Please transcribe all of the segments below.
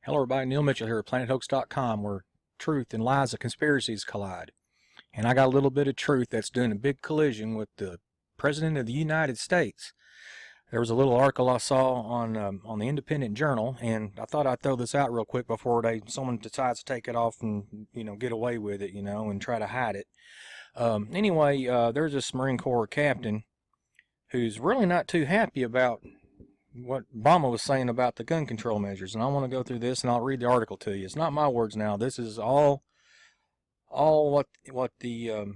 Hello everybody, Neil Mitchell here at PlanetHoax.com, where truth and lies and conspiracies collide. And I got a little bit of truth that's doing a big collision with the President of the United States. There was a little article I saw on the Independent Journal, and I thought I'd throw this out real quick before someone decides to take it off and get away with it, and try to hide it. Anyway, there's this Marine Corps captain who's really not too happy about what Obama was saying about the gun control measures, and I want to go through this, and I'll read the article to you. It's not my words now. This is all what the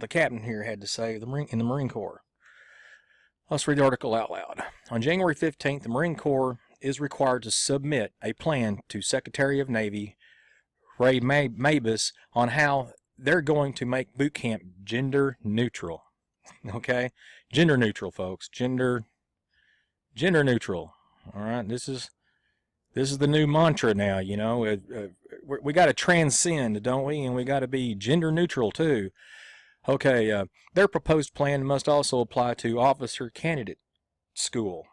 captain here had to say in the Marine Corps. Let's read the article out loud. On January 15th, the Marine Corps is required to submit a plan to Secretary of Navy Ray Mabus on how they're going to make boot camp gender neutral. Okay, gender neutral, folks. Gender neutral. All right, this is the new mantra now. We got to transcend, don't we? And we got to be gender neutral too. Okay, their proposed plan must also apply to officer candidate school.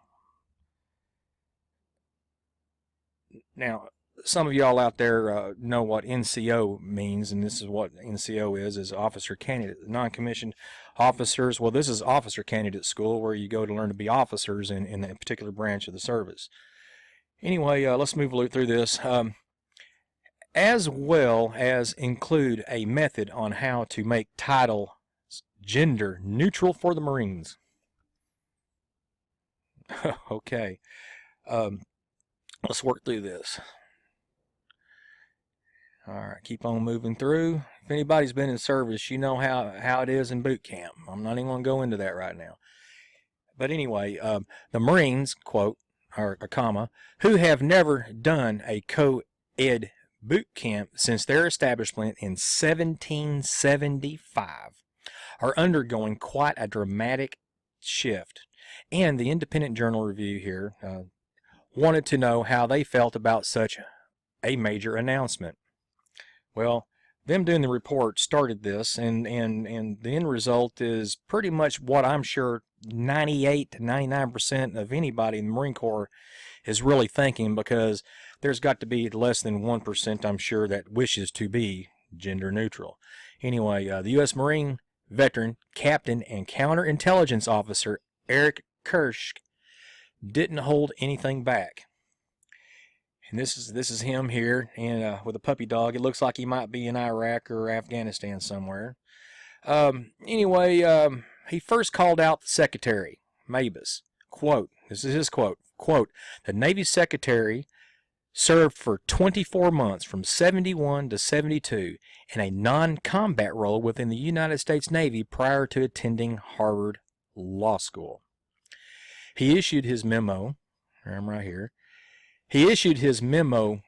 Now, some of y'all out there know what NCO means, and this is what NCO is officer candidate, non-commissioned officers. Well, this is officer candidate school, where you go to learn to be officers in a particular branch of the service. Anyway, let's move through this, as well as include a method on how to make title gender neutral for the Marines. Okay, let's work through this. Alright, keep on moving through. If anybody's been in service, you know how it is in boot camp. I'm not even going to go into that right now. But anyway, the Marines, quote, or a comma, who have never done a co-ed boot camp since their establishment in 1775, are undergoing quite a dramatic shift. And the Independent Journal Review here wanted to know how they felt about such a major announcement. Well, them doing the report started this, and the end result is pretty much what I'm sure 98 to 99% of anybody in the Marine Corps is really thinking, because there's got to be less than 1%, I'm sure, that wishes to be gender neutral. Anyway, the U.S. Marine veteran, captain, and counterintelligence officer Eric Kirsch didn't hold anything back. And this is him here, and with a puppy dog. It looks like he might be in Iraq or Afghanistan somewhere. Anyway, he first called out the Secretary, Mabus. Quote, this is his quote, the Navy Secretary served for 24 months from 71 to 72 in a non-combat role within the United States Navy prior to attending Harvard Law School. He issued his memo, I'm right here, he issued his memo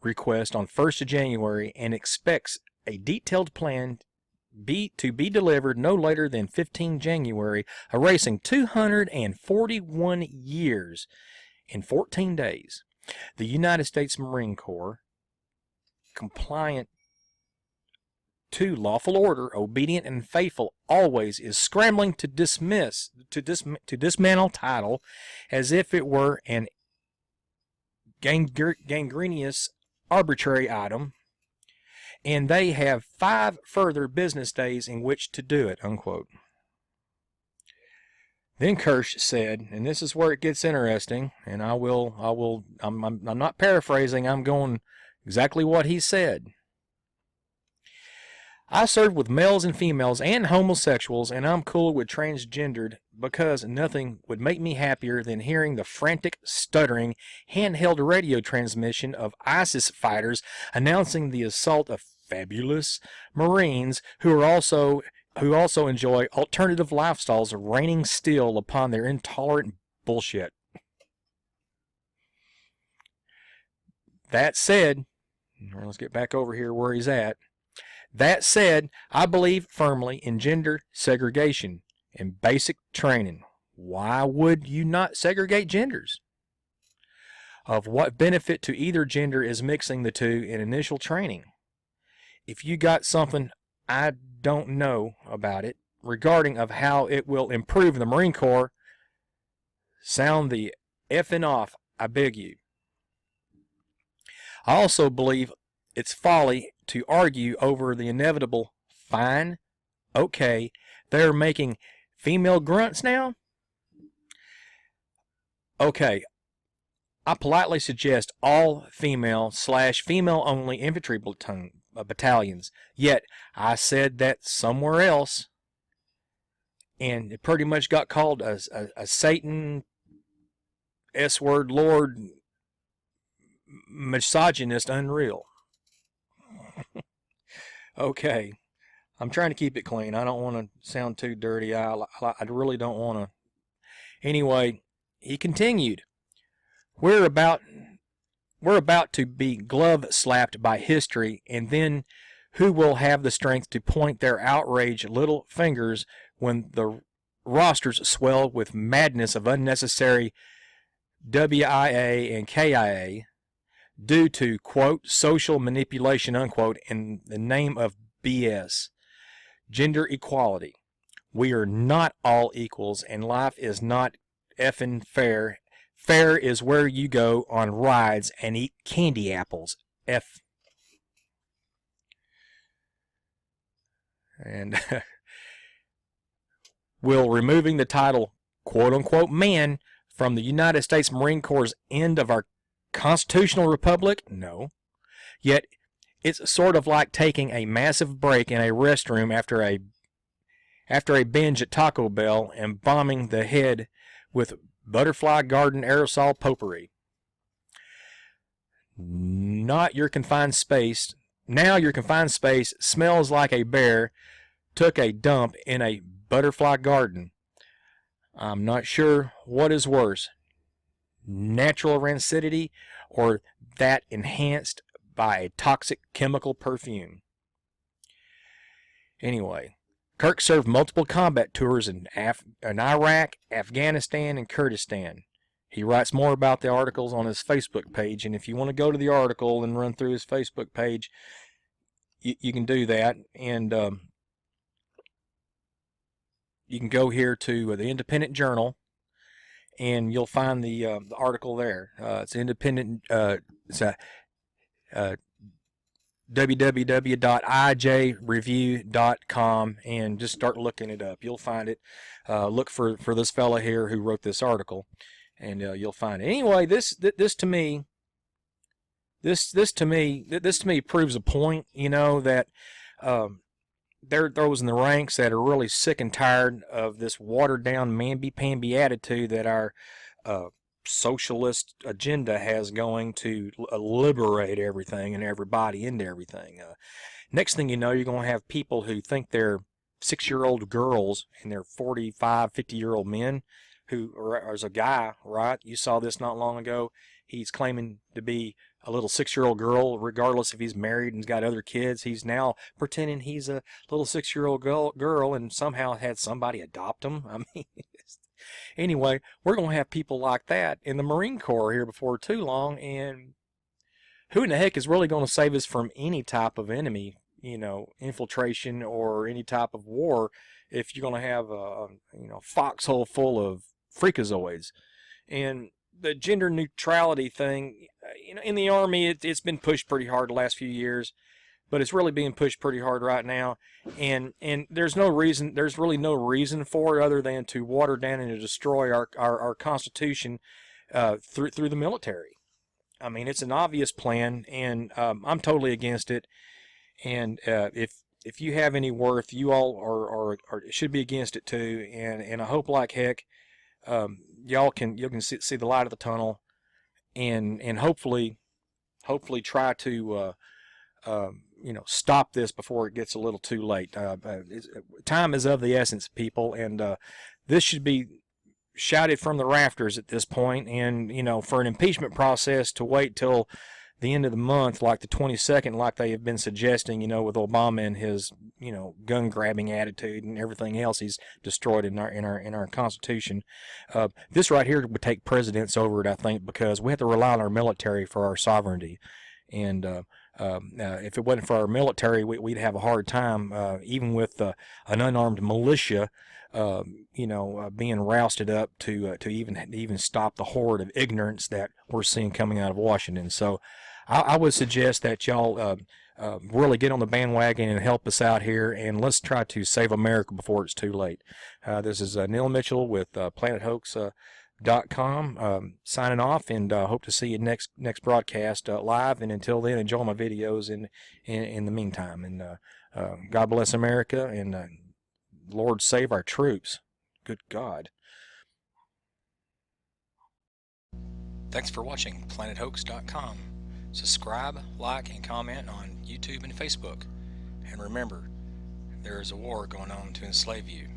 request on 1st of January and expects a detailed plan to be delivered no later than 15 January, erasing 241 years in 14 days. The United States Marine Corps, compliant to lawful order, obedient and faithful always, is scrambling to dismantle title as if it were an gangrenous arbitrary item, and they have 5 further business days in which to do it, unquote. Then Kirsch said, and this is where it gets interesting, and I'm not paraphrasing, I'm going exactly what he said. I served with males and females and homosexuals, and I'm cool with transgendered, because nothing would make me happier than hearing the frantic, stuttering, handheld radio transmission of ISIS fighters announcing the assault of fabulous Marines who also enjoy alternative lifestyles, raining steel upon their intolerant bullshit. That said, let's get back over here where he's at. That said, I believe firmly in gender segregation and basic training. Why would you not segregate genders? Of what benefit to either gender is mixing the two in initial training? If you got something I don't know about it regarding of how it will improve the Marine Corps, sound the effing off, I beg you. I also believe it's folly to argue over the inevitable. Fine, okay, they're making female grunts now? Okay, I politely suggest all female/female only infantry battalions. Yet I said that somewhere else, and it pretty much got called a Satan S-word Lord misogynist unreal. Okay, I'm trying to keep it clean. I don't want to sound too dirty. I really don't want to. Anyway, he continued. We're about to be glove slapped by history, and then who will have the strength to point their outraged little fingers when the rosters swell with madness of unnecessary WIA and KIA due to, quote, social manipulation, unquote, in the name of BS, gender equality. We are not all equals, and life is not effing fair. Fair is where you go on rides and eat candy apples. F. And will removing the title, quote unquote, man from the United States Marine Corps' end of our constitutional republic? No. Yet it's sort of like taking a massive break in a restroom after a binge at Taco Bell and bombing the head with Butterfly Garden aerosol potpourri. Not your confined space. Now your confined space smells like a bear took a dump in a butterfly garden. I'm not sure what is worse, natural rancidity or that enhanced by a toxic chemical perfume. Anyway, Kirk served multiple combat tours in Iraq, Afghanistan, and Kurdistan. He writes more about the articles on his Facebook page, and if you want to go to the article and run through his Facebook page, you can do that. And you can go here to the Independent Journal, and you'll find the article there. It's independent. It's a www.ijreview.com, and just start looking it up. You'll find it. Look for this fella here who wrote this article, and you'll find it. Anyway, this to me proves a point. You know that there are those in the ranks that are really sick and tired of this watered down mamby-pamby attitude that our socialist agenda has going to liberate everything and everybody into everything. Next thing you know, you're going to have people who think they're 6-year-old girls and they're 45, 50-year-old men who, or there's a guy, right? You saw this not long ago. He's claiming to be a little 6-year-old girl, regardless if he's married and got other kids. He's now pretending he's a little 6-year-old girl and somehow had somebody adopt him. I mean, anyway, we're going to have people like that in the Marine Corps here before too long, and who in the heck is really going to save us from any type of enemy, infiltration or any type of war if you're going to have a foxhole full of freakazoids? And the gender neutrality thing, in the Army, it's been pushed pretty hard the last few years, but it's really being pushed pretty hard right now, and there's really no reason for it other than to water down and to destroy our Constitution through the military. I mean, it's an obvious plan, and I'm totally against it. And if you have any worth, you all are should be against it too. And I hope like heck y'all can see the light of the tunnel, and hopefully try to stop this before it gets a little too late. Time is of the essence, people, and this should be shouted from the rafters at this point. And for an impeachment process to wait till the end of the month, like the 22nd, like they have been suggesting, with Obama and his gun grabbing attitude and everything else he's destroyed in our Constitution, this right here would take precedence over it, I think, because we have to rely on our military for our sovereignty. And if it wasn't for our military, we'd have a hard time, even with an unarmed militia, being rousted up to even stop the horde of ignorance that we're seeing coming out of Washington. So I would suggest that y'all really get on the bandwagon and help us out here, and let's try to save America before it's too late. This is Neil Mitchell with PlanetHoax.com signing off, and hope to see you next broadcast live. And until then, enjoy my videos in the meantime. And God bless America, and Lord save our troops. Good God. Thanks for watching PlanetHoax.com. Subscribe, like, and comment on YouTube and Facebook. And remember, there is a war going on to enslave you.